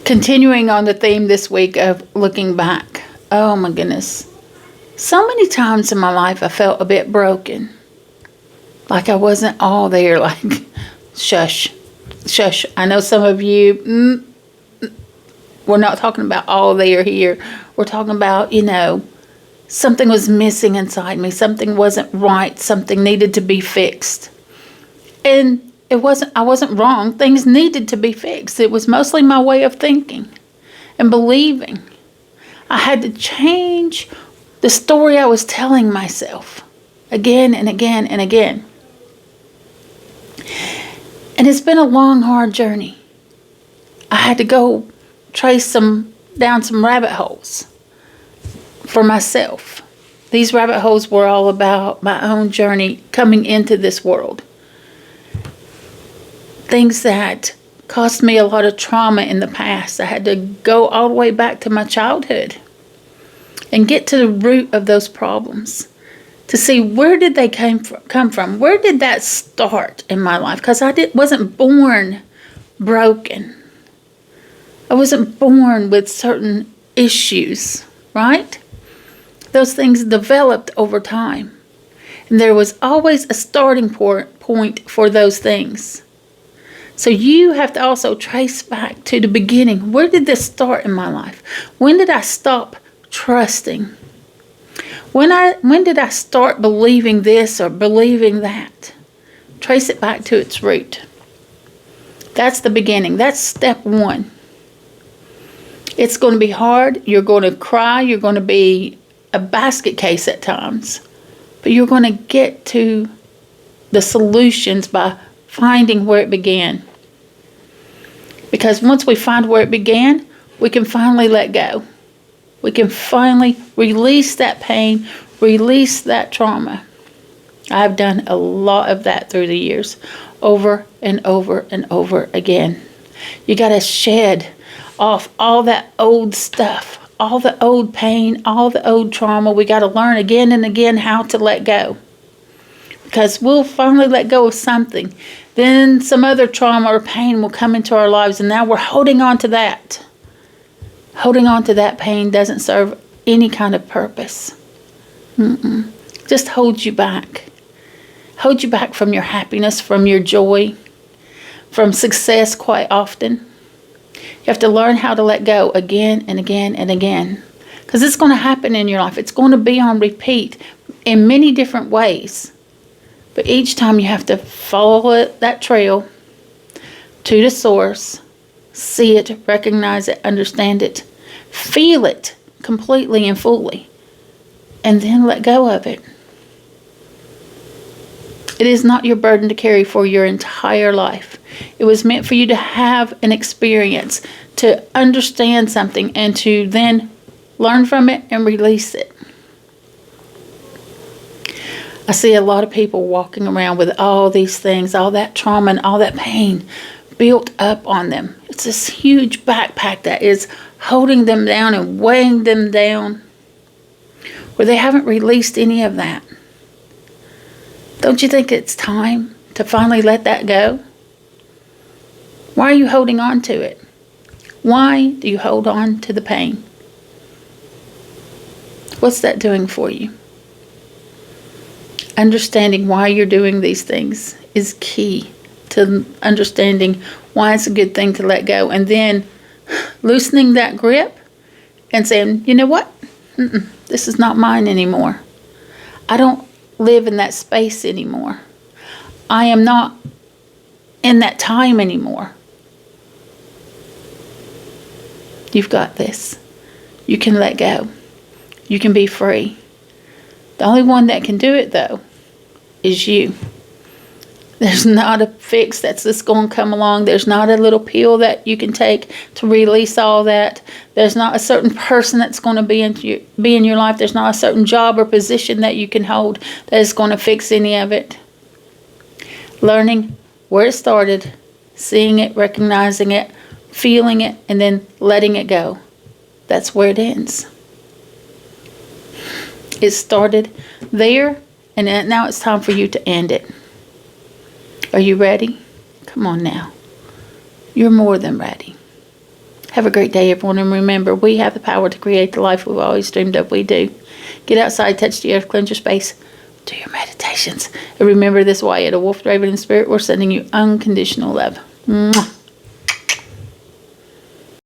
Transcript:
Continuing on the theme this week of looking back. Oh my goodness. So many times in my life I felt a bit broken. Like I wasn't all there. Like, shush. Shush. I know some of you, we're not talking about all there here. We're talking about, something was missing inside me. Something wasn't right. Something needed to be fixed. And I wasn't wrong. Things needed to be fixed. It was mostly my way of thinking and believing. I had to change the story I was telling myself again and again and again. And it's been a long, hard journey. I had to go trace down some rabbit holes for myself. These rabbit holes were all about my own journey coming into this world. Things that caused me a lot of trauma in the past. I had to go all the way back to my childhood and get to the root of those problems to see where did they come from. Where did that start in my life? Because I wasn't born broken. I wasn't born with certain issues, right? Those things developed over time. And there was always a starting point for those things. So you have to also trace back to the beginning. Where did this start in my life? When did I stop trusting? When did I start believing this or believing that? Trace it back to its root. That's the beginning. That's step one. It's going to be hard. You're going to cry. You're going to be a basket case at times. But you're going to get to the solutions by finding where it began. Because once we find where it began, we can finally let go. We can finally release that pain, release that trauma. I've done a lot of that through the years, over and over and over again. You got to shed off all that old stuff, all the old pain, all the old trauma. We got to learn again and again how to let go. Because we'll finally let go of something. Then some other trauma or pain will come into our lives, and now we're holding on to that. Holding on to that pain doesn't serve any kind of purpose. Just holds you back. Hold you back from your happiness, from your joy, from success quite often. You have to learn how to let go again and again and again. Because it's going to happen in your life. It's going to be on repeat in many different ways. But each time you have to follow that trail to the source, see it, recognize it, understand it, feel it completely and fully, and then let go of it. It is not your burden to carry for your entire life. It was meant for you to have an experience, to understand something, and to then learn from it and release it. I see a lot of people walking around with all these things, all that trauma and all that pain built up on them. It's this huge backpack that is holding them down and weighing them down, where they haven't released any of that. Don't you think it's time to finally let that go? Why are you holding on to it? Why do you hold on to the pain? What's that doing for you? Understanding why you're doing these things is key to understanding why it's a good thing to let go. And then loosening that grip and saying, you know what? This is not mine anymore. I don't live in that space anymore. I am not in that time anymore. You've got this. You can let go. You can be free. The only one that can do it, though, is you. There's not a fix that's just going to come along. There's not a little pill that you can take to release all that. There's not a certain person that's going to be in your life. There's not a certain job or position that you can hold that is going to fix any of it. Learning where it started, seeing it, recognizing it, feeling it, and then letting it go. That's where it ends. It started there, and now it's time for you to end it. Are you ready? Come on now. You're more than ready. Have a great day, everyone. And remember, we have the power to create the life we've always dreamed of. We do. Get outside, touch the earth, cleanse your space. Do your meditations. And remember this, Wyatt, a wolf, raven, and spirit, we're sending you unconditional love. Mwah.